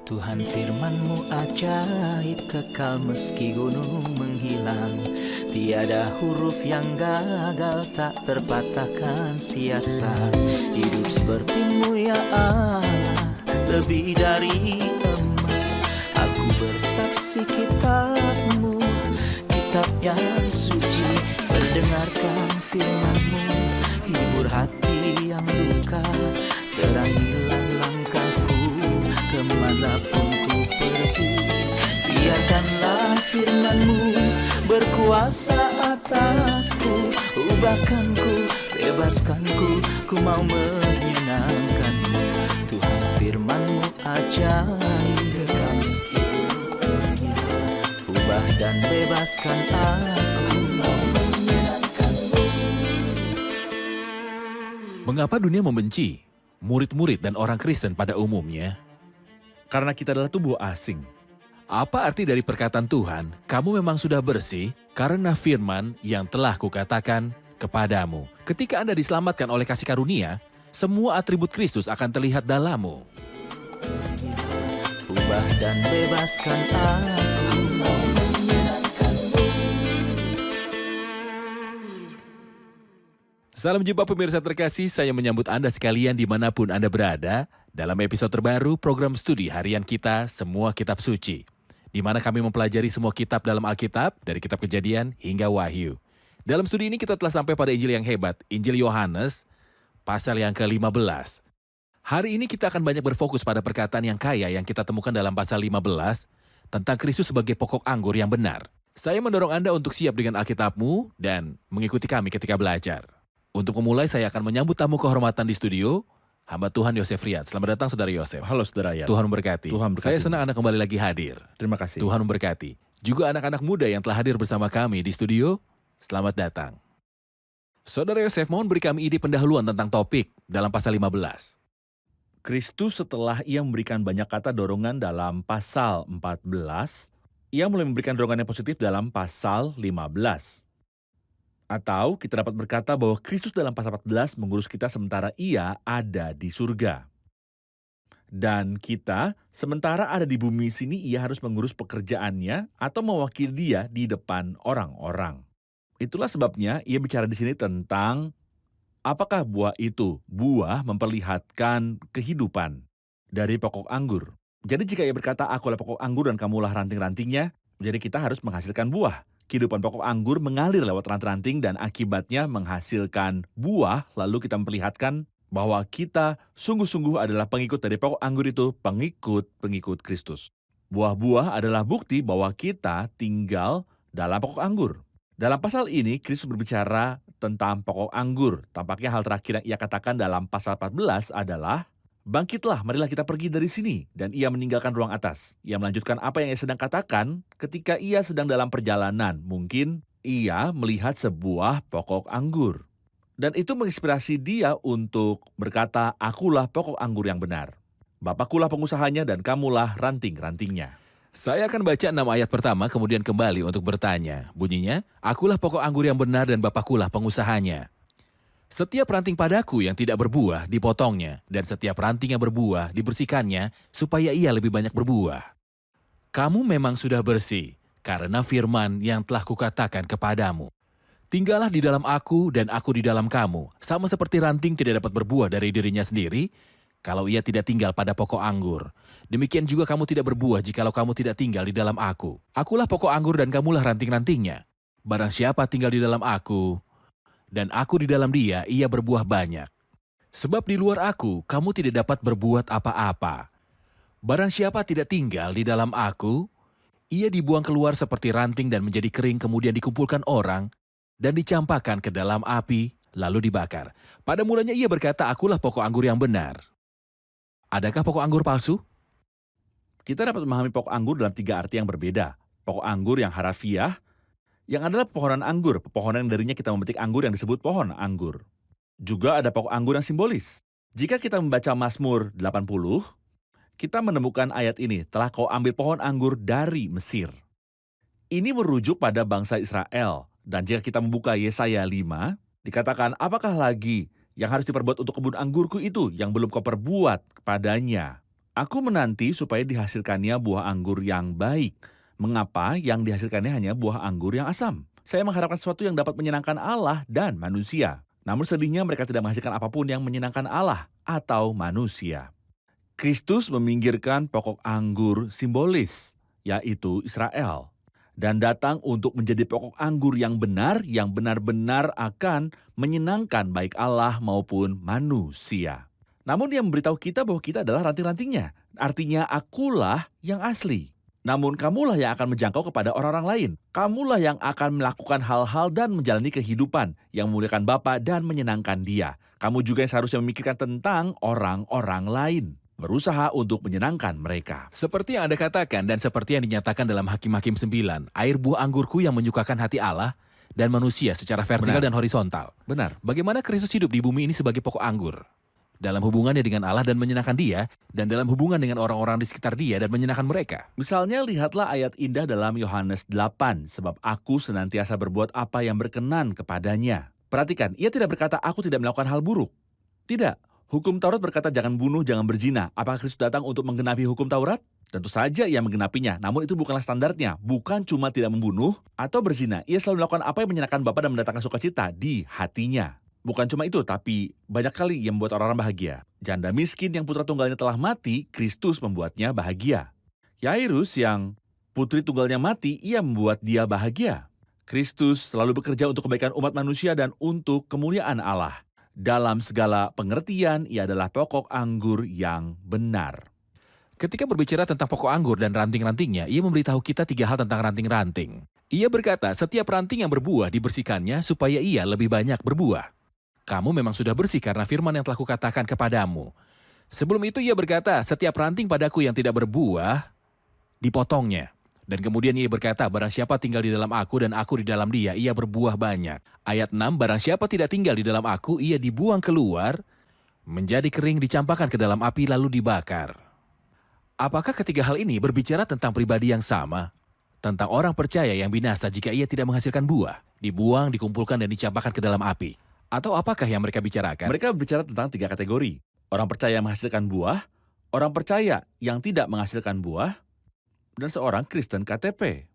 Tuhan firman-Mu ajaib, kekal meski gunung menghilang. Tiada huruf yang gagal, tak terpatahkan siasat. Hidup seperti-Mu ya Allah, lebih dari emas. Aku bersaksi kitab-Mu, kitab yang suci. Mendengarkan firman-Mu, hibur hati yang luka. Terangilah langkahku kemanapun ku pergi. Biarkanlah firman-Mu berkuasa atasku. Ubahkanku, bebaskanku, ku mau menyenangkan-Mu. Tuhan firman-Mu ajaib, kekal meski gunung. Ubah dan bebaskan aku, mau menyenangkan-Mu. Mengapa dunia membenci murid-murid dan orang Kristen pada umumnya? Karena kita adalah tubuh asing. Apa arti dari perkataan Tuhan, kamu memang sudah bersih karena firman yang telah kukatakan kepadamu? Ketika Anda diselamatkan oleh kasih karunia, semua atribut Kristus akan terlihat dalammu. Ubah dan bebaskan aku, mau menyenangkan-Mu. Salam jumpa pemirsa terkasih, saya menyambut Anda sekalian dimanapun Anda berada dalam episode terbaru program studi harian kita Semua Kitab Suci, di mana kami mempelajari semua kitab dalam Alkitab dari kitab Kejadian hingga Wahyu. Dalam studi ini kita telah sampai pada Injil yang hebat, Injil Yohanes, pasal yang ke-15. Hari ini kita akan banyak berfokus pada perkataan yang kaya yang kita temukan dalam pasal 15 tentang Kristus sebagai pokok anggur yang benar. Saya mendorong Anda untuk siap dengan Alkitabmu dan mengikuti kami ketika belajar. Untuk memulai, saya akan menyambut tamu kehormatan di studio, hamba Tuhan Yosef Riyad. Selamat datang Saudara Yosef. Halo Saudara Riyad. Tuhan memberkati. Tuhan berkati. Saya senang Anda kembali lagi hadir. Terima kasih. Tuhan memberkati. Juga anak-anak muda yang telah hadir bersama kami di studio, selamat datang. Saudara Yosef, mohon beri kami ide pendahuluan tentang topik dalam pasal 15. Kristus setelah ia memberikan banyak kata dorongan dalam pasal 14, ia mulai memberikan dorongan yang positif dalam pasal 15. Atau kita dapat berkata bahwa Kristus dalam pasal 14 mengurus kita sementara ia ada di surga. Dan kita, sementara ada di bumi sini, ia harus mengurus pekerjaannya atau mewakili dia di depan orang-orang. Itulah sebabnya ia bicara di sini tentang apakah buah itu? Buah memperlihatkan kehidupan dari pokok anggur. Jadi jika ia berkata, akulah pokok anggur dan kamulah ranting-rantingnya, jadi kita harus menghasilkan buah. Kehidupan pokok anggur mengalir lewat ranting-ranting dan akibatnya menghasilkan buah, lalu kita memperlihatkan bahwa kita sungguh-sungguh adalah pengikut dari pokok anggur itu, pengikut Kristus. Buah-buah adalah bukti bahwa kita tinggal dalam pokok anggur. Dalam pasal ini, Kristus berbicara tentang pokok anggur. Tampaknya hal terakhir yang ia katakan dalam pasal 14 adalah, bangkitlah, marilah kita pergi dari sini. Dan ia meninggalkan ruang atas. Ia melanjutkan apa yang ia sedang katakan ketika ia sedang dalam perjalanan. Mungkin ia melihat sebuah pokok anggur. Dan itu menginspirasi dia untuk berkata, akulah pokok anggur yang benar. Bapakkulah pengusahanya dan kamulah ranting-rantingnya. Saya akan baca 6 ayat pertama kemudian kembali untuk bertanya. Bunyinya, akulah pokok anggur yang benar dan Bapakkulah pengusahanya. Setiap ranting padaku yang tidak berbuah dipotongnya, dan setiap ranting yang berbuah dibersihkannya, supaya ia lebih banyak berbuah. Kamu memang sudah bersih, karena firman yang telah kukatakan kepadamu. Tinggallah di dalam aku dan aku di dalam kamu, sama seperti ranting tidak dapat berbuah dari dirinya sendiri, kalau ia tidak tinggal pada pokok anggur. Demikian juga kamu tidak berbuah jikalau kamu tidak tinggal di dalam aku. Akulah pokok anggur dan kamulah ranting-rantingnya. Barang siapa tinggal di dalam aku, dan aku di dalam dia, ia berbuah banyak. Sebab di luar aku, kamu tidak dapat berbuat apa-apa. Barang siapa tidak tinggal di dalam aku, ia dibuang keluar seperti ranting dan menjadi kering, kemudian dikumpulkan orang, dan dicampakkan ke dalam api, lalu dibakar. Pada mulanya ia berkata, akulah pokok anggur yang benar. Adakah pokok anggur palsu? Kita dapat memahami pokok anggur dalam 3 arti yang berbeda. Pokok anggur yang harafiah, yang adalah pepohonan anggur, pepohonan yang darinya kita memetik anggur yang disebut pohon anggur. Juga ada pokok anggur yang simbolis. Jika kita membaca Mazmur 80, kita menemukan ayat ini, telah kau ambil pohon anggur dari Mesir. Ini merujuk pada bangsa Israel. Dan jika kita membuka Yesaya 5, dikatakan, apakah lagi yang harus diperbuat untuk kebun anggurku itu yang belum kau perbuat kepadanya? Aku menanti supaya dihasilkannya buah anggur yang baik. Mengapa yang dihasilkannya hanya buah anggur yang asam? Saya mengharapkan sesuatu yang dapat menyenangkan Allah dan manusia. Namun sedihnya mereka tidak menghasilkan apapun yang menyenangkan Allah atau manusia. Kristus meminggirkan pokok anggur simbolis, yaitu Israel, dan datang untuk menjadi pokok anggur yang benar-benar akan menyenangkan baik Allah maupun manusia. Namun dia memberitahu kita bahwa kita adalah ranting-rantingnya. Artinya akulah yang asli. Namun kamulah yang akan menjangkau kepada orang-orang lain. Kamulah yang akan melakukan hal-hal dan menjalani kehidupan yang memuliakan Bapa dan menyenangkan Dia. Kamu juga yang seharusnya memikirkan tentang orang-orang lain. Berusaha untuk menyenangkan mereka. Seperti yang Anda katakan dan seperti yang dinyatakan dalam Hakim-Hakim 9, air buah anggurku yang menyukakan hati Allah dan manusia secara vertikal Benar. dan horizontal. Benar. Bagaimana Kristus hidup di bumi ini sebagai pokok anggur? Dalam hubungannya dengan Allah dan menyenangkan Dia, dan dalam hubungan dengan orang-orang di sekitar Dia dan menyenangkan mereka. Misalnya lihatlah ayat indah dalam Yohanes 8, sebab aku senantiasa berbuat apa yang berkenan kepadanya. Perhatikan, ia tidak berkata aku tidak melakukan hal buruk. Tidak, hukum Taurat berkata jangan bunuh, jangan berzina. Apakah Kristus datang untuk menggenapi hukum Taurat? Tentu saja ia menggenapinya, namun itu bukanlah standarnya. Bukan cuma tidak membunuh atau berzina, ia selalu melakukan apa yang menyenangkan Bapa dan mendatangkan sukacita di hatinya. Bukan cuma itu, tapi banyak kali yang membuat orang-orang bahagia. Janda miskin yang putra tunggalnya telah mati, Kristus membuatnya bahagia. Yairus yang putri tunggalnya mati, ia membuat dia bahagia. Kristus selalu bekerja untuk kebaikan umat manusia dan untuk kemuliaan Allah. Dalam segala pengertian, ia adalah pokok anggur yang benar. Ketika berbicara tentang pokok anggur dan ranting-rantingnya, ia memberitahu kita 3 hal tentang ranting-ranting. Ia berkata, setiap ranting yang berbuah dibersihkannya supaya ia lebih banyak berbuah. Kamu memang sudah bersih karena firman yang telah kukatakan kepadamu. Sebelum itu ia berkata, setiap ranting padaku yang tidak berbuah, dipotongnya. Dan kemudian ia berkata, barang siapa tinggal di dalam aku dan aku di dalam dia, ia berbuah banyak. Ayat 6, barang siapa tidak tinggal di dalam aku, ia dibuang keluar, menjadi kering, dicampakkan ke dalam api lalu dibakar. Apakah ketiga hal ini berbicara tentang pribadi yang sama? Tentang orang percaya yang binasa jika ia tidak menghasilkan buah, dibuang, dikumpulkan, dan dicampakkan ke dalam api. Atau apakah yang mereka bicarakan? Mereka berbicara tentang 3 kategori. Orang percaya yang menghasilkan buah, orang percaya yang tidak menghasilkan buah, dan seorang Kristen KTP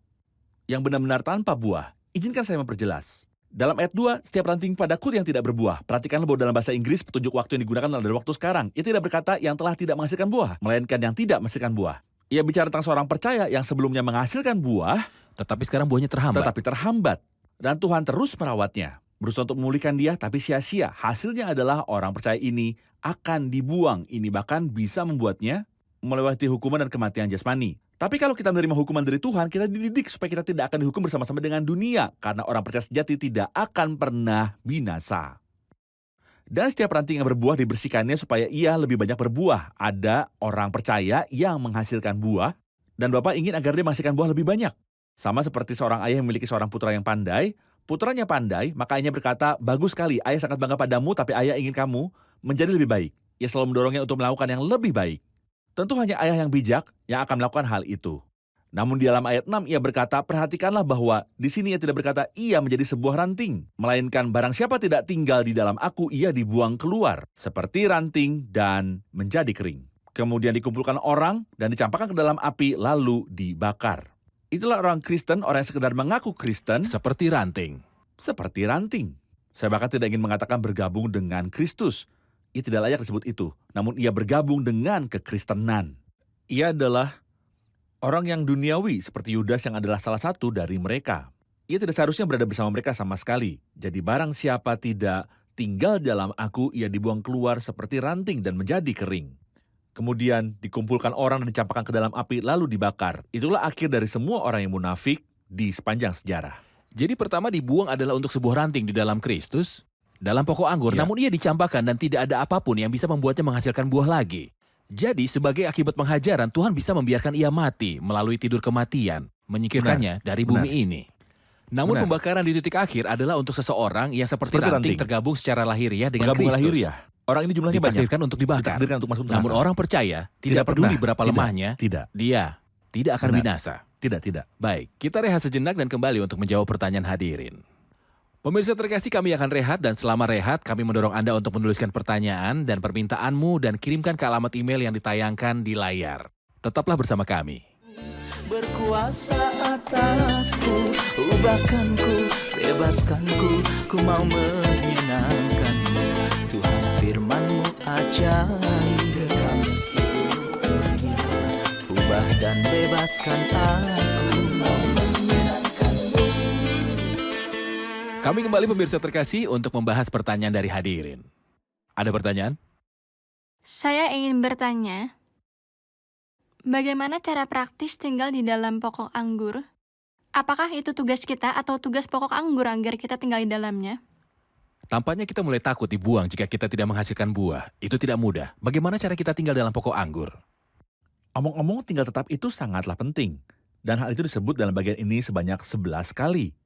yang benar-benar tanpa buah. Izinkan saya memperjelas. Dalam ayat 2, setiap ranting padaku yang tidak berbuah. Perhatikanlah bahwa dalam bahasa Inggris petunjuk waktu yang digunakan adalah dari waktu sekarang. Ia tidak berkata yang telah tidak menghasilkan buah, melainkan yang tidak menghasilkan buah. Ia bicara tentang seorang percaya yang sebelumnya menghasilkan buah, Tetapi sekarang buahnya terhambat. Dan Tuhan terus merawatnya. Berusaha untuk memulihkan dia, tapi sia-sia. Hasilnya adalah orang percaya ini akan dibuang. Ini bahkan bisa membuatnya melewati hukuman dan kematian jasmani. Tapi kalau kita menerima hukuman dari Tuhan, kita dididik supaya kita tidak akan dihukum bersama-sama dengan dunia. Karena orang percaya sejati tidak akan pernah binasa. Dan setiap ranting yang berbuah dibersihkannya supaya ia lebih banyak berbuah. Ada orang percaya yang menghasilkan buah, dan Bapa ingin agar dia menghasilkan buah lebih banyak. Sama seperti seorang ayah yang memiliki seorang putra yang pandai. Putranya pandai, maka ayahnya berkata, bagus sekali, ayah sangat bangga padamu, tapi ayah ingin kamu menjadi lebih baik. Ia selalu mendorongnya untuk melakukan yang lebih baik. Tentu hanya ayah yang bijak yang akan melakukan hal itu. Namun di dalam ayat 6 ia berkata, perhatikanlah bahwa di sini ia tidak berkata ia menjadi sebuah ranting. Melainkan barang siapa tidak tinggal di dalam aku, ia dibuang keluar. Seperti ranting dan menjadi kering. Kemudian dikumpulkan orang dan dicampakkan ke dalam api lalu dibakar. Itulah orang Kristen, orang yang sekedar mengaku Kristen. Seperti ranting. Seperti ranting. Saya bahkan tidak ingin mengatakan bergabung dengan Kristus. Ia tidak layak disebut itu. Namun ia bergabung dengan kekristenan. Ia adalah orang yang duniawi seperti Yudas yang adalah salah satu dari mereka. Ia tidak seharusnya berada bersama mereka sama sekali. Jadi barang siapa tidak tinggal dalam aku, ia dibuang keluar seperti ranting dan menjadi kering. Kemudian dikumpulkan orang dan dicampakkan ke dalam api lalu dibakar. Itulah akhir dari semua orang yang munafik di sepanjang sejarah. Jadi pertama dibuang adalah untuk sebuah ranting di dalam Kristus, dalam pokok anggur, Ya. namun ia dicampakkan dan tidak ada apapun yang bisa membuatnya menghasilkan buah lagi. Jadi sebagai akibat penghajaran, Tuhan bisa membiarkan ia mati melalui tidur kematian, menyingkirkannya dari bumi ini. Namun Benar. pembakaran di titik akhir adalah untuk seseorang yang seperti ranting tergabung secara lahiriah dengan Bergabung Kristus. lahiriah. Orang ini jumlahnya banyak. Ditakdirkan untuk dibakar. Ditakdirkan untuk masuk neraka. Namun orang percaya tidak pernah. peduli berapa Tidak. lemahnya, Tidak. dia tidak akan Benar. binasa. Tidak. Baik, kita rehat sejenak dan kembali untuk menjawab pertanyaan hadirin. Pemirsa terkasih, kami akan rehat dan selama rehat kami mendorong Anda untuk menuliskan pertanyaan dan permintaanmu dan kirimkan ke alamat email yang ditayangkan di layar. Tetaplah bersama kami. Berkuasa atasku, ubahkanku, bebaskanku, ku mau menyenangkanmu. Tuhan firman-Mu ajaib, kekal seluruhnya. Ubah dan bebaskan aku, mau menyenangkanmu. Kami kembali pemirsa terkasih untuk membahas pertanyaan dari hadirin. Ada pertanyaan? Saya ingin bertanya, bagaimana cara praktis tinggal di dalam pokok anggur? Apakah itu tugas kita atau tugas pokok anggur agar kita tinggal di dalamnya? Tampaknya kita mulai takut dibuang jika kita tidak menghasilkan buah. Itu tidak mudah. Bagaimana cara kita tinggal dalam pokok anggur? Omong-omong, tinggal tetap itu sangatlah penting. Dan hal itu disebut dalam bagian ini sebanyak 11 kali.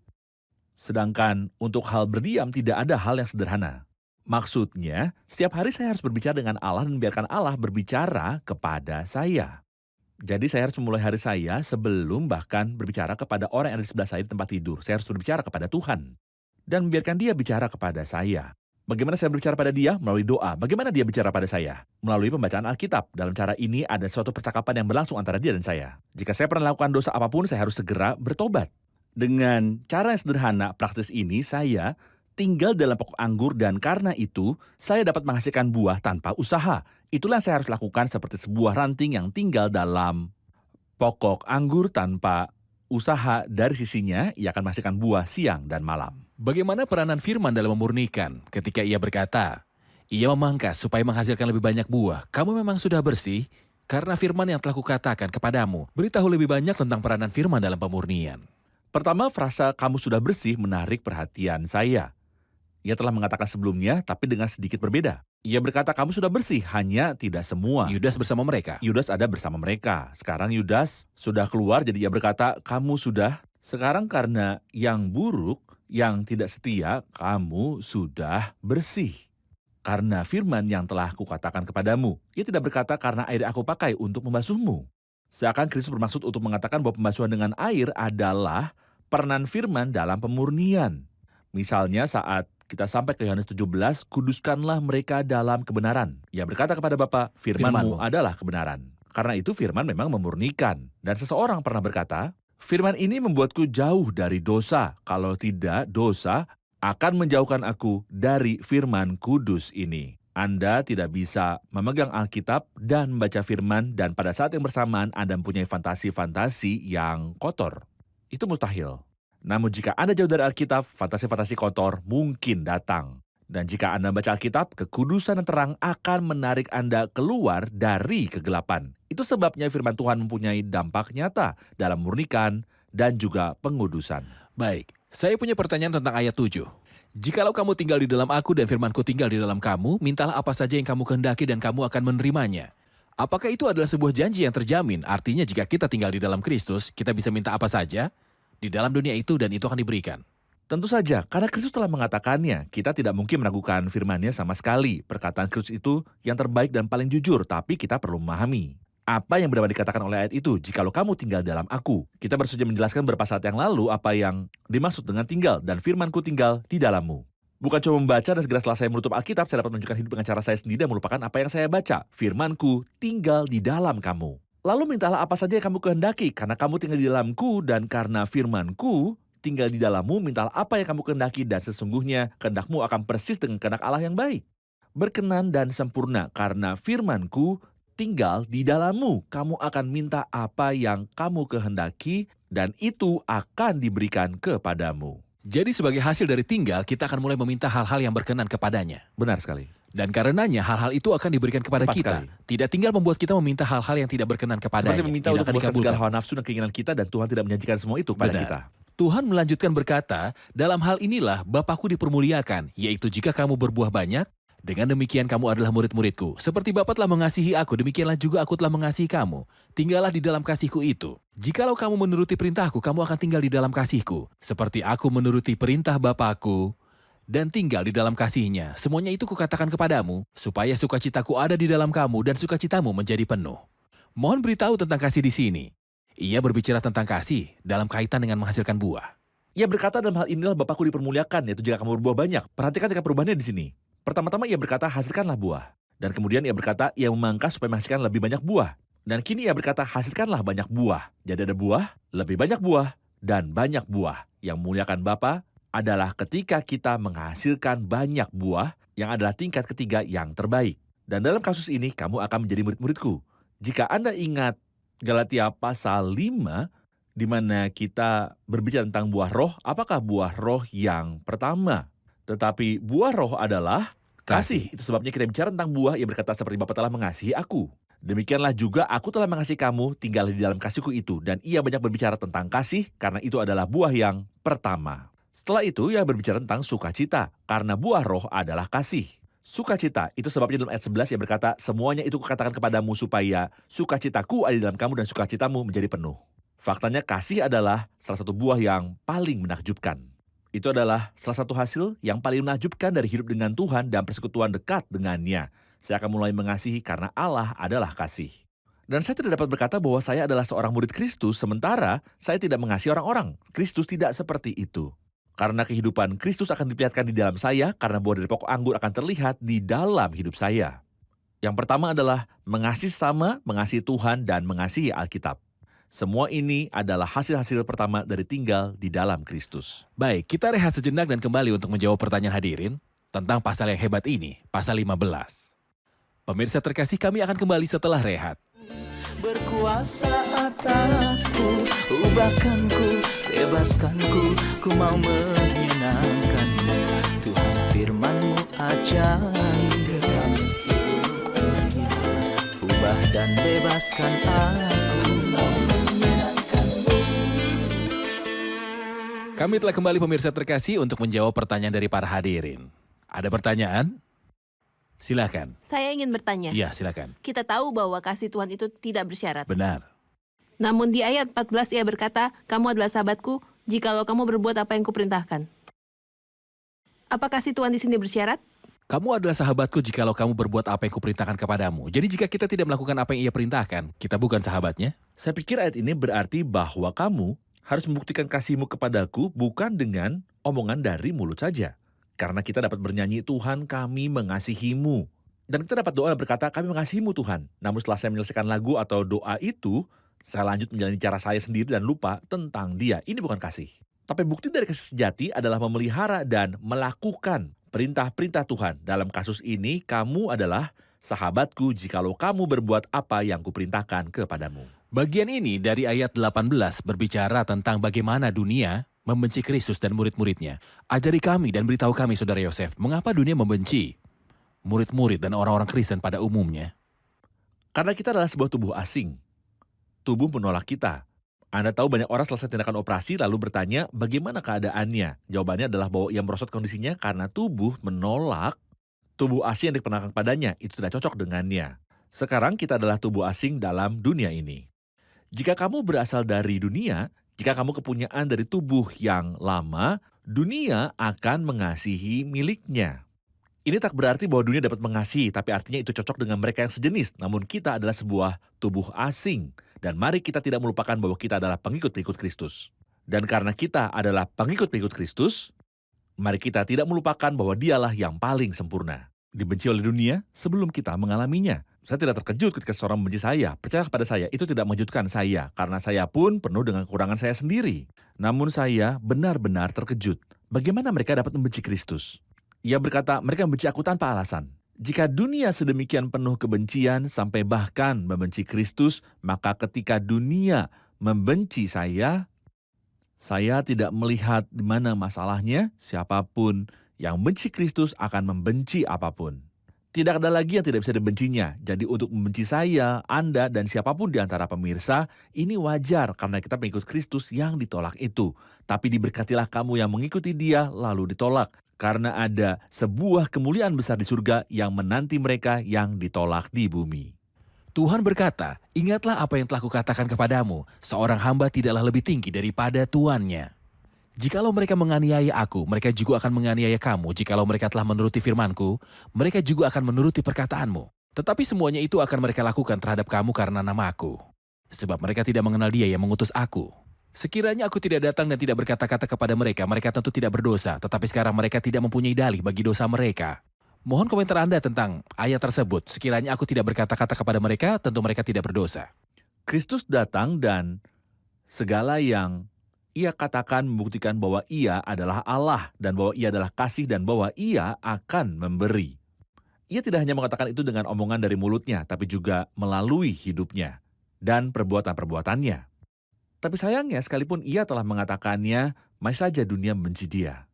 Sedangkan untuk hal berdiam tidak ada hal yang sederhana. Maksudnya, setiap hari saya harus berbicara dengan Allah dan biarkan Allah berbicara kepada saya. Jadi saya harus memulai hari saya sebelum bahkan berbicara kepada orang yang ada di sebelah saya di tempat tidur. Saya harus berbicara kepada Tuhan. Dan biarkan dia bicara kepada saya. Bagaimana saya berbicara pada dia? Melalui doa. Bagaimana dia bicara pada saya? Melalui pembacaan Alkitab. Dalam cara ini ada suatu percakapan yang berlangsung antara dia dan saya. Jika saya pernah melakukan dosa apapun, saya harus segera bertobat. Dengan cara yang sederhana, praktis ini, saya tinggal dalam pokok anggur dan karena itu, saya dapat menghasilkan buah tanpa usaha. Itulah yang saya harus lakukan seperti sebuah ranting yang tinggal dalam pokok anggur tanpa usaha. Dari sisinya, ia akan menghasilkan buah siang dan malam. Bagaimana peranan firman dalam memurnikan ketika ia berkata, ia memangkas supaya menghasilkan lebih banyak buah. Kamu memang sudah bersih karena firman yang telah kukatakan kepadamu. Beritahu lebih banyak tentang peranan firman dalam pemurnian. Pertama, frasa kamu sudah bersih menarik perhatian saya. Ia telah mengatakan sebelumnya, tapi dengan sedikit berbeda. Ia berkata kamu sudah bersih, hanya tidak semua. Yudas bersama mereka. Yudas ada bersama mereka. Sekarang Yudas sudah keluar, jadi ia berkata kamu sudah. Sekarang karena yang buruk, yang tidak setia, kamu sudah bersih. Karena firman yang telah kukatakan kepadamu. Ia tidak berkata karena air aku pakai untuk membasuhmu. Seakan Kristus bermaksud untuk mengatakan bahwa pembasuhan dengan air adalah peranan firman dalam pemurnian. Misalnya saat kita sampai ke Yohanes 17, kuduskanlah mereka dalam kebenaran. Ia berkata kepada Bapa, firman-Mu adalah kebenaran. Karena itu firman memang memurnikan. Dan seseorang pernah berkata, firman ini membuatku jauh dari dosa. Kalau tidak, dosa akan menjauhkan aku dari firman kudus ini. Anda tidak bisa memegang Alkitab dan membaca firman dan pada saat yang bersamaan Anda mempunyai fantasi-fantasi yang kotor. Itu mustahil. Namun jika Anda jauh dari Alkitab, fantasi-fantasi kotor mungkin datang. Dan jika Anda membaca Alkitab, kekudusan dan terang akan menarik Anda keluar dari kegelapan. Itu sebabnya firman Tuhan mempunyai dampak nyata dalam memurnikan dan juga pengudusan. Baik, saya punya pertanyaan tentang ayat 7. Jikalau kamu tinggal di dalam aku dan firmanku tinggal di dalam kamu, mintalah apa saja yang kamu kehendaki dan kamu akan menerimanya. Apakah itu adalah sebuah janji yang terjamin? Artinya jika kita tinggal di dalam Kristus, kita bisa minta apa saja di dalam dunia itu dan itu akan diberikan. Tentu saja, karena Kristus telah mengatakannya, kita tidak mungkin meragukan firman-Nya sama sekali. Perkataan Kristus itu yang terbaik dan paling jujur, tapi kita perlu memahami. Apa yang benar-benar dikatakan oleh ayat itu, jikalau kamu tinggal dalam aku. Kita baru saja menjelaskan beberapa saat yang lalu apa yang dimaksud dengan tinggal dan firman-Ku tinggal di dalammu. Bukan cuma membaca dan segera setelah saya menutup Alkitab, saya dapat menunjukkan hidup dengan cara saya sendiri dan melupakan apa yang saya baca. Firman-Ku tinggal di dalam kamu. Lalu mintalah apa saja yang kamu kehendaki, karena kamu tinggal di dalamku dan karena firman-Ku tinggal di dalammu, mintalah apa yang kamu kehendaki dan sesungguhnya kehendakmu akan persis dengan kehendak Allah yang baik. Berkenan dan sempurna karena firman-Ku tinggal di dalammu. Kamu akan minta apa yang kamu kehendaki dan itu akan diberikan kepadamu. Jadi sebagai hasil dari tinggal, kita akan mulai meminta hal-hal yang berkenan kepadanya. Benar sekali. Dan karenanya hal-hal itu akan diberikan kepada Tepat kita. sekali. Tidak tinggal membuat kita meminta hal-hal yang tidak berkenan kepadanya. Seperti meminta Tidak untuk akan membuatkan segala dikabulkan. hawa nafsu dan keinginan kita dan Tuhan tidak menjanjikan semua itu kepada Benar. kita. Tuhan melanjutkan berkata, dalam hal inilah Bapakku dipermuliakan, yaitu jika kamu berbuah banyak, dengan demikian kamu adalah murid-muridku. Seperti Bapa telah mengasihi aku, demikianlah juga aku telah mengasihi kamu. Tinggallah di dalam kasihku itu. Jikalau kamu menuruti perintahku, kamu akan tinggal di dalam kasihku. Seperti aku menuruti perintah Bapakku dan tinggal di dalam kasihnya. Semuanya itu kukatakan kepadamu, supaya sukacitaku ada di dalam kamu dan sukacitamu menjadi penuh. Mohon beritahu tentang kasih di sini. Ia berbicara tentang kasih dalam kaitan dengan menghasilkan buah. Ia berkata dalam hal inilah Bapakku dipermuliakan, yaitu jika kamu berbuah banyak. Perhatikan tingkat perubahannya di sini. Pertama-tama ia berkata, hasilkanlah buah. Dan kemudian ia berkata, ia memangkas supaya menghasilkan lebih banyak buah. Dan kini ia berkata, hasilkanlah banyak buah. Jadi ada buah, lebih banyak buah, dan banyak buah. Yang memuliakan Bapa adalah ketika kita menghasilkan banyak buah, yang adalah tingkat ketiga yang terbaik. Dan dalam kasus ini, kamu akan menjadi murid-muridku. Jika Anda ingat Galatia pasal 5, di mana kita berbicara tentang buah roh, apakah buah roh yang pertama? Tetapi buah roh adalah kasih. Itu sebabnya kita bicara tentang buah, ia berkata seperti Bapa telah mengasihi aku. Demikianlah juga aku telah mengasihi kamu, tinggal di dalam kasihku itu. Dan ia banyak berbicara tentang kasih, karena itu adalah buah yang pertama. Setelah itu ia berbicara tentang sukacita, karena buah roh adalah kasih. Sukacita, itu sebabnya dalam ayat 11 ia berkata, semuanya itu kukatakan kepadamu supaya sukacitaku ada di dalam kamu dan sukacitamu menjadi penuh. Faktanya kasih adalah salah satu buah yang paling menakjubkan. Itu adalah salah satu hasil yang paling menakjubkan dari hidup dengan Tuhan dan persekutuan dekat dengannya. Saya akan mulai mengasihi karena Allah adalah kasih. Dan saya tidak dapat berkata bahwa saya adalah seorang murid Kristus, sementara saya tidak mengasihi orang-orang. Kristus tidak seperti itu. Karena kehidupan Kristus akan diperlihatkan di dalam saya, karena buah dari pokok anggur akan terlihat di dalam hidup saya. Yang pertama adalah mengasihi sesama, mengasihi Tuhan, dan mengasihi Alkitab. Semua ini adalah hasil-hasil pertama dari tinggal di dalam Kristus. Baik, kita rehat sejenak dan kembali untuk menjawab pertanyaan hadirin tentang pasal yang hebat ini, pasal 15. Pemirsa terkasih, kami akan kembali setelah rehat. Berkuasa atasku, ubahkanku, bebaskanku, ku mau menyenangkanmu. Tuhan firman-Mu ajaib, kekal seluruhnya. Ubah dan bebaskan aku, mau menyenangkanmu. Kami telah kembali pemirsa terkasih untuk menjawab pertanyaan dari para hadirin. Ada pertanyaan? Silakan. Saya ingin bertanya. Iya, silakan. Kita tahu bahwa kasih Tuhan itu tidak bersyarat. Benar. Namun di ayat 14 ia berkata, kamu adalah sahabatku jikalau kamu berbuat apa yang kuperintahkan. Apa kasih Tuhan di sini bersyarat? Kamu adalah sahabatku jikalau kamu berbuat apa yang kuperintahkan kepadamu. Jadi jika kita tidak melakukan apa yang ia perintahkan, kita bukan sahabatnya? Saya pikir ayat ini berarti bahwa kamu harus membuktikan kasihmu kepadaku bukan dengan omongan dari mulut saja. Karena kita dapat bernyanyi, Tuhan kami mengasihimu. Dan kita dapat doa yang berkata, kami mengasihimu Tuhan. Namun setelah saya menyelesaikan lagu atau doa itu, saya lanjut menjalani cara saya sendiri dan lupa tentang dia. Ini bukan kasih. Tapi bukti dari kasih sejati adalah memelihara dan melakukan perintah-perintah Tuhan. Dalam kasus ini, kamu adalah sahabatku jikalau kamu berbuat apa yang kuperintahkan kepadamu. Bagian ini dari ayat 18 berbicara tentang bagaimana dunia membenci Kristus dan murid-muridnya. Ajari kami dan beritahu kami, Saudara Yosef, mengapa dunia membenci murid-murid dan orang-orang Kristen pada umumnya? Karena kita adalah sebuah tubuh asing. Tubuh menolak kita. Anda tahu banyak orang selesai tindakan operasi lalu bertanya bagaimana keadaannya. Jawabannya adalah bahwa ia merosot kondisinya karena tubuh menolak tubuh asing yang diperkenalkan padanya. Itu tidak cocok dengannya. Sekarang kita adalah tubuh asing dalam dunia ini. Jika kamu berasal dari dunia, jika kamu kepunyaan dari tubuh yang lama, dunia akan mengasihi miliknya. Ini tak berarti bahwa dunia dapat mengasihi, tapi artinya itu cocok dengan mereka yang sejenis. Namun kita adalah sebuah tubuh asing. Dan mari kita tidak melupakan bahwa kita adalah pengikut-pengikut Kristus. Dan karena kita adalah pengikut-pengikut Kristus, mari kita tidak melupakan bahwa dialah yang paling sempurna. Dibenci oleh dunia sebelum kita mengalaminya. Saya tidak terkejut ketika seorang membenci saya. Percaya kepada saya, itu tidak mengejutkan saya. Karena saya pun penuh dengan kekurangan saya sendiri. Namun saya benar-benar terkejut. Bagaimana mereka dapat membenci Kristus? Ia berkata, mereka membenci aku tanpa alasan. Jika dunia sedemikian penuh kebencian sampai bahkan membenci Kristus, maka ketika dunia membenci saya tidak melihat di mana masalahnya. Siapapun yang membenci Kristus akan membenci apapun. Tidak ada lagi yang tidak bisa dibencinya. Jadi untuk membenci saya, Anda, dan siapapun di antara pemirsa, ini wajar karena kita mengikut Kristus yang ditolak itu. Tapi diberkatilah kamu yang mengikuti dia lalu ditolak. Karena ada sebuah kemuliaan besar di surga yang menanti mereka yang ditolak di bumi. Tuhan berkata, ingatlah apa yang telah kukatakan kepadamu, seorang hamba tidaklah lebih tinggi daripada tuannya. Jikalau mereka menganiaya aku, mereka juga akan menganiaya kamu. Jikalau mereka telah menuruti firmanku, mereka juga akan menuruti perkataanmu. Tetapi semuanya itu akan mereka lakukan terhadap kamu karena nama aku. Sebab mereka tidak mengenal dia yang mengutus aku. Sekiranya aku tidak datang dan tidak berkata-kata kepada mereka, mereka tentu tidak berdosa. Tetapi sekarang mereka tidak mempunyai dalih bagi dosa mereka. Mohon komentar Anda tentang ayat tersebut. Sekiranya aku tidak berkata-kata kepada mereka, tentu mereka tidak berdosa. Kristus datang dan segala yang ia katakan membuktikan bahwa ia adalah Allah dan bahwa ia adalah kasih dan bahwa ia akan memberi. Ia tidak hanya mengatakan itu dengan omongan dari mulutnya, tapi juga melalui hidupnya dan perbuatan-perbuatannya. Tapi sayangnya, sekalipun ia telah mengatakannya, masih saja dunia membenci dia.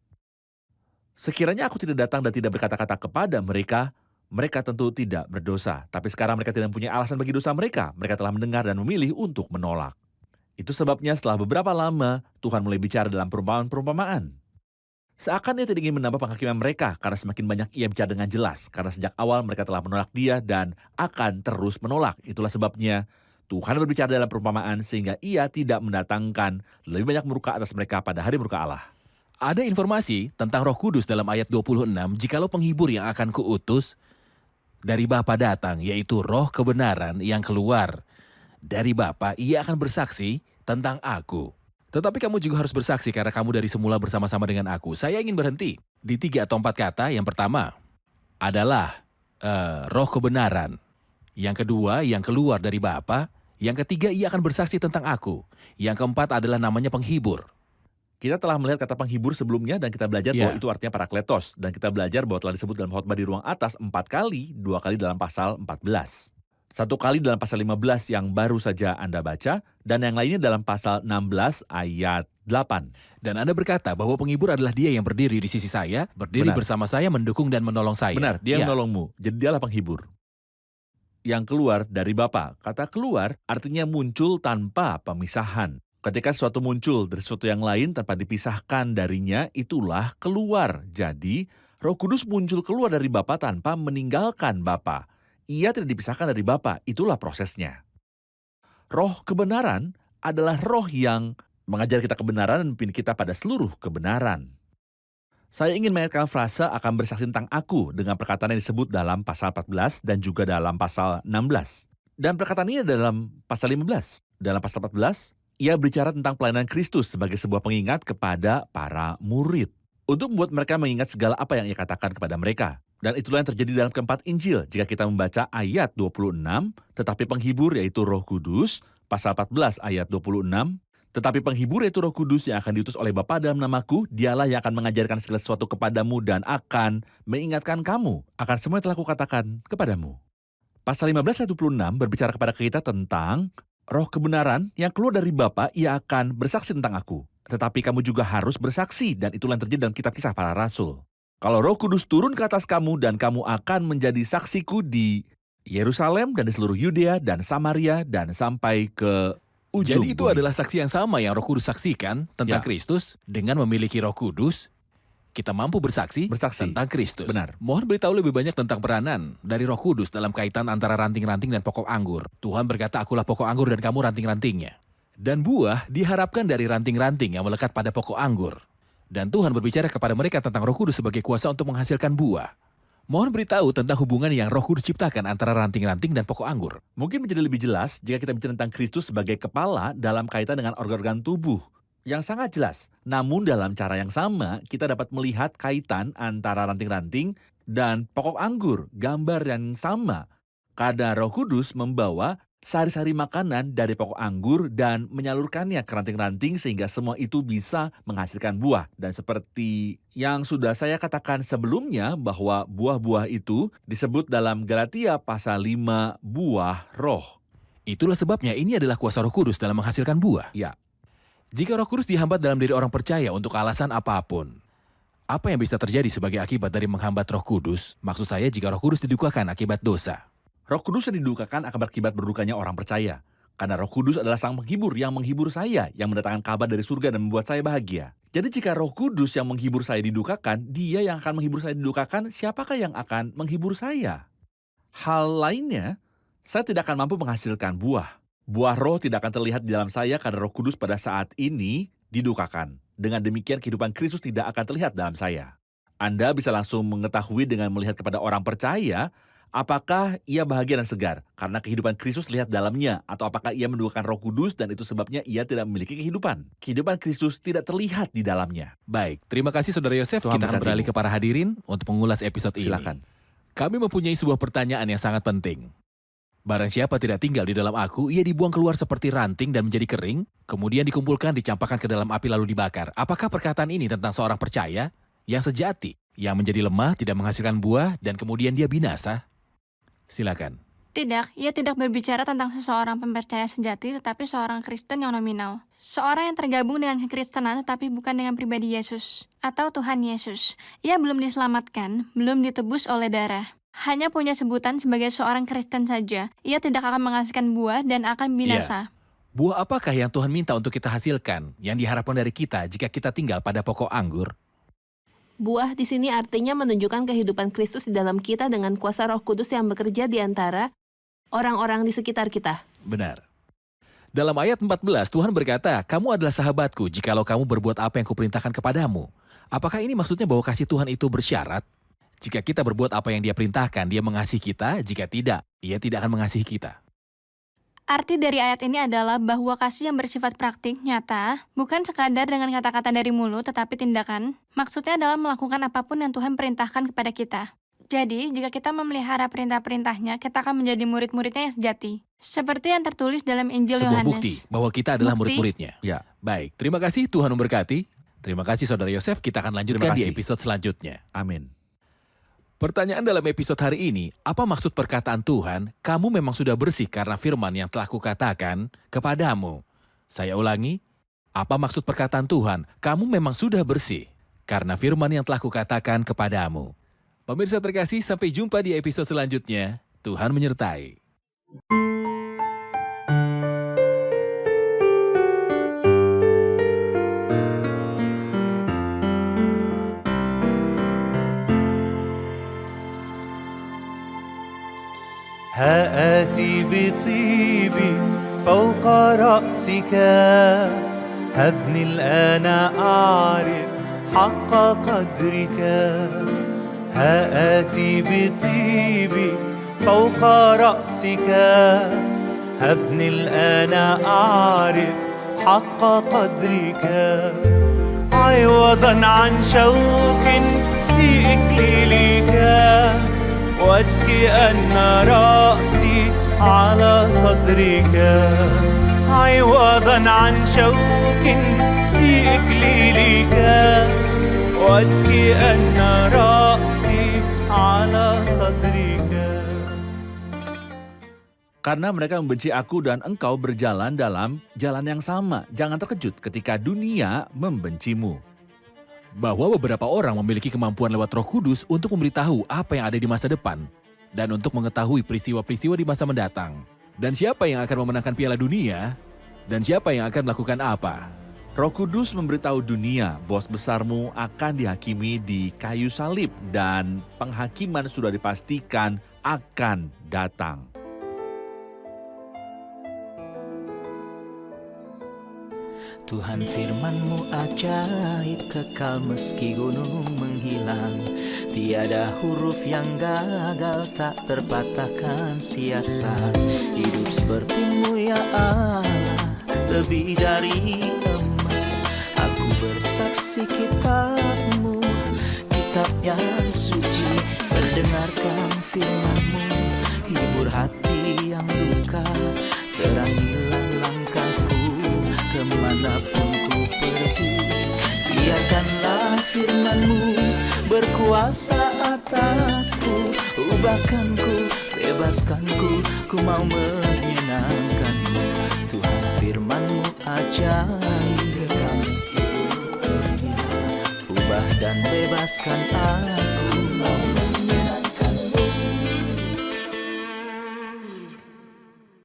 Sekiranya aku tidak datang dan tidak berkata-kata kepada mereka, mereka tentu tidak berdosa. Tapi sekarang mereka tidak mempunyai alasan bagi dosa mereka. Mereka telah mendengar dan memilih untuk menolak. Itu sebabnya setelah beberapa lama, Tuhan mulai bicara dalam perumpamaan-perumpamaan. Seakan ia tidak ingin menambah penghakiman mereka, karena semakin banyak ia bicara dengan jelas. Karena sejak awal mereka telah menolak dia dan akan terus menolak. Itulah sebabnya Tuhan berbicara dalam perumpamaan sehingga ia tidak mendatangkan lebih banyak murka atas mereka pada hari murka Allah. Ada informasi tentang Roh Kudus dalam ayat 26, jikalau penghibur yang akan kuutus dari Bapa datang, yaitu Roh kebenaran yang keluar dari Bapa, ia akan bersaksi tentang aku. Tetapi kamu juga harus bersaksi karena kamu dari semula bersama-sama dengan aku. Saya ingin berhenti di 3 atau 4 kata. Yang pertama adalah Roh kebenaran. Yang kedua, yang keluar dari Bapa. Yang ketiga, ia akan bersaksi tentang aku. Yang keempat adalah namanya penghibur. Kita telah melihat kata penghibur sebelumnya dan kita belajar bahwa Ya. itu artinya parakletos. Dan kita belajar bahwa telah disebut dalam khotbah di ruang atas 4 kali, 2 kali dalam pasal 14. 1 kali dalam pasal 15 yang baru saja Anda baca, dan yang lainnya dalam pasal 16 ayat 8. Dan Anda berkata bahwa penghibur adalah dia yang berdiri di sisi saya, berdiri Benar. bersama saya, mendukung dan menolong saya. Benar, dia Ya. yang menolongmu. Jadi dialah penghibur. Yang keluar dari Bapa. Kata keluar artinya muncul tanpa pemisahan. Ketika sesuatu muncul dari sesuatu yang lain tanpa dipisahkan darinya, itulah keluar. Jadi, Roh Kudus muncul keluar dari Bapa tanpa meninggalkan Bapa. Ia tidak dipisahkan dari Bapa, itulah prosesnya. Roh kebenaran adalah roh yang mengajar kita kebenaran dan memimpin kita pada seluruh kebenaran. Saya ingin mengaitkan frase akan bersaksi tentang aku dengan perkataan yang disebut dalam pasal 14 dan juga dalam pasal 16. Dan perkataan ini dalam pasal 15. Dalam pasal 14, ia berbicara tentang pelayanan Kristus sebagai sebuah pengingat kepada para murid. Untuk membuat mereka mengingat segala apa yang ia katakan kepada mereka. Dan itulah yang terjadi dalam keempat Injil. Jika kita membaca ayat 26, tetapi penghibur yaitu Roh Kudus, pasal 14 ayat 26, tetapi penghibur yaitu Roh Kudus yang akan diutus oleh Bapa dalam namaku, dialah yang akan mengajarkan segala sesuatu kepadamu dan akan mengingatkan kamu akan semua yang telah kukatakan kepadamu. Pasal 15 ayat 26 berbicara kepada kita tentang roh kebenaran yang keluar dari Bapa, ia akan bersaksi tentang aku. Tetapi kamu juga harus bersaksi, dan itulah yang terjadi dalam kitab Kisah Para Rasul. Kalau Roh Kudus turun ke atas kamu dan kamu akan menjadi saksiku di Yerusalem dan di seluruh Yudea dan Samaria dan sampai ke ujung Jadi itu bumi. adalah saksi yang sama yang Roh Kudus saksikan tentang Ya. Kristus. Dengan memiliki Roh Kudus, kita mampu bersaksi tentang Kristus. Benar. Mohon beritahu lebih banyak tentang peranan dari Roh Kudus dalam kaitan antara ranting-ranting dan pokok anggur. Tuhan berkata, akulah pokok anggur dan kamu ranting-rantingnya. Dan buah diharapkan dari ranting-ranting yang melekat pada pokok anggur. Dan Tuhan berbicara kepada mereka tentang Roh Kudus sebagai kuasa untuk menghasilkan buah. Mohon beritahu tentang hubungan yang Roh Kudus ciptakan antara ranting-ranting dan pokok anggur. Mungkin menjadi lebih jelas jika kita bicara tentang Kristus sebagai kepala dalam kaitan dengan organ-organ tubuh. Yang sangat jelas. Namun dalam cara yang sama, kita dapat melihat kaitan antara ranting-ranting dan pokok anggur. Gambar yang sama. Karena Roh Kudus membawa sari-sari makanan dari pokok anggur dan menyalurkannya ke ranting-ranting sehingga semua itu bisa menghasilkan buah. Dan seperti yang sudah saya katakan sebelumnya bahwa buah-buah itu disebut dalam Galatia pasal 5 buah roh. Itulah sebabnya ini adalah kuasa Roh Kudus dalam menghasilkan buah. Ya, Jika Roh Kudus dihambat dalam diri orang percaya untuk alasan apapun, apa yang bisa terjadi sebagai akibat dari menghambat Roh Kudus? Maksud saya jika Roh Kudus didukakan akibat dosa. Roh Kudus yang didukakan akan berakibat berdukanya orang percaya. Karena Roh Kudus adalah sang penghibur yang menghibur saya, yang mendatangkan kabar dari surga dan membuat saya bahagia. Jadi jika Roh Kudus yang menghibur saya didukakan, dia yang akan menghibur saya didukakan, siapakah yang akan menghibur saya? Hal lainnya, saya tidak akan mampu menghasilkan buah. Buah roh tidak akan terlihat di dalam saya karena Roh Kudus pada saat ini didukakan. Dengan demikian kehidupan Kristus tidak akan terlihat dalam saya. Anda bisa langsung mengetahui dengan melihat kepada orang percaya Apakah ia bahagia dan segar karena kehidupan Kristus lihat dalamnya? Atau apakah ia menduakan Roh Kudus dan itu sebabnya ia tidak memiliki kehidupan? Kehidupan Kristus tidak terlihat di dalamnya. Baik, terima kasih Saudara Yosef. Tuhan Kita akan memberkatimu. beralih ke para hadirin untuk mengulas episode ini. Silakan. Kami mempunyai sebuah pertanyaan yang sangat penting. Barang siapa tidak tinggal di dalam aku, ia dibuang keluar seperti ranting dan menjadi kering, kemudian dikumpulkan, dicampakkan ke dalam api lalu dibakar. Apakah perkataan ini tentang seorang percaya yang sejati, yang menjadi lemah, tidak menghasilkan buah, dan kemudian dia binasa? Silakan. Tidak, ia tidak berbicara tentang seseorang percaya sejati, tetapi seorang Kristen yang nominal. Seorang yang tergabung dengan kekristenan, tetapi bukan dengan pribadi Yesus, atau Tuhan Yesus. Ia belum diselamatkan, belum ditebus oleh darah. Hanya punya sebutan sebagai seorang Kristen saja. Ia tidak akan menghasilkan buah dan akan binasa. Buah apakah yang Tuhan minta untuk kita hasilkan, yang diharapkan dari kita jika kita tinggal pada pokok anggur? Buah di sini artinya menunjukkan kehidupan Kristus di dalam kita dengan kuasa Roh Kudus yang bekerja di antara orang-orang di sekitar kita. Benar. Dalam ayat 14, Tuhan berkata, kamu adalah sahabatku jikalau kamu berbuat apa yang kuperintahkan kepadamu. Apakah ini maksudnya bahwa kasih Tuhan itu bersyarat? Jika kita berbuat apa yang dia perintahkan, dia mengasihi kita. Jika tidak, ia tidak akan mengasihi kita. Arti dari ayat ini adalah bahwa kasih yang bersifat praktik, nyata, bukan sekadar dengan kata-kata dari mulut, tetapi tindakan. Maksudnya adalah melakukan apapun yang Tuhan perintahkan kepada kita. Jadi, jika kita memelihara perintah-perintahnya, kita akan menjadi murid-muridnya yang sejati. Seperti yang tertulis dalam Injil Sebuah Yohanes. bukti bahwa kita adalah Bukti? murid-muridnya. Ya, Baik, terima kasih, Tuhan memberkati. Terima kasih Saudara Yosef, kita akan lanjutkan Terima di kasih. episode selanjutnya. amin. Pertanyaan dalam episode hari ini, apa maksud perkataan Tuhan, kamu memang sudah bersih karena firman yang telah kukatakan kepadamu? Saya ulangi, apa maksud perkataan Tuhan, kamu memang sudah bersih karena firman yang telah kukatakan kepadamu? Pemirsa terkasih, sampai jumpa di episode selanjutnya. Tuhan menyertai. ها آتي بطيبي فوق رأسك هبني الآن أعرف حق قدرك ها آتي بطيبي فوق رأسك هبني الآن أعرف حق قدرك عوضا عن شوك في إكليلك واتكئن رأسي على صدرك عوضا عن شوك في إكليلك واتكئن رأسي على صدرك. Karena mereka membenci aku dan engkau berjalan dalam jalan yang sama. Jangan terkejut ketika dunia membencimu. Bahwa beberapa orang memiliki kemampuan lewat Roh Kudus untuk memberitahu apa yang ada di masa depan dan untuk mengetahui peristiwa-peristiwa di masa mendatang. Dan siapa yang akan memenangkan Piala Dunia dan siapa yang akan melakukan apa. Roh Kudus memberitahu dunia, bos besarmu akan dihakimi di kayu salib dan penghakiman sudah dipastikan akan datang. Tuhan firman-Mu ajaib, kekal meski gunung menghilang. Tiada huruf yang gagal, tak terpatahkan siasat. Hidup seperti-Mu ya Allah, lebih dari emas. Aku bersaksi kitab-Mu, kitab yang suci. Perdengarkan firman-Mu, hibur hati yang luka. Terangilah langkahku kemanapun ku pergi. Biarkanlah firman-Mu berkuasa atasku. Ubahkanku, bebaskanku, ku mau menyenangkan-Mu. Tuhan firman-Mu ajaib, kekal seluruhnya. Ubah dan bebaskan aku.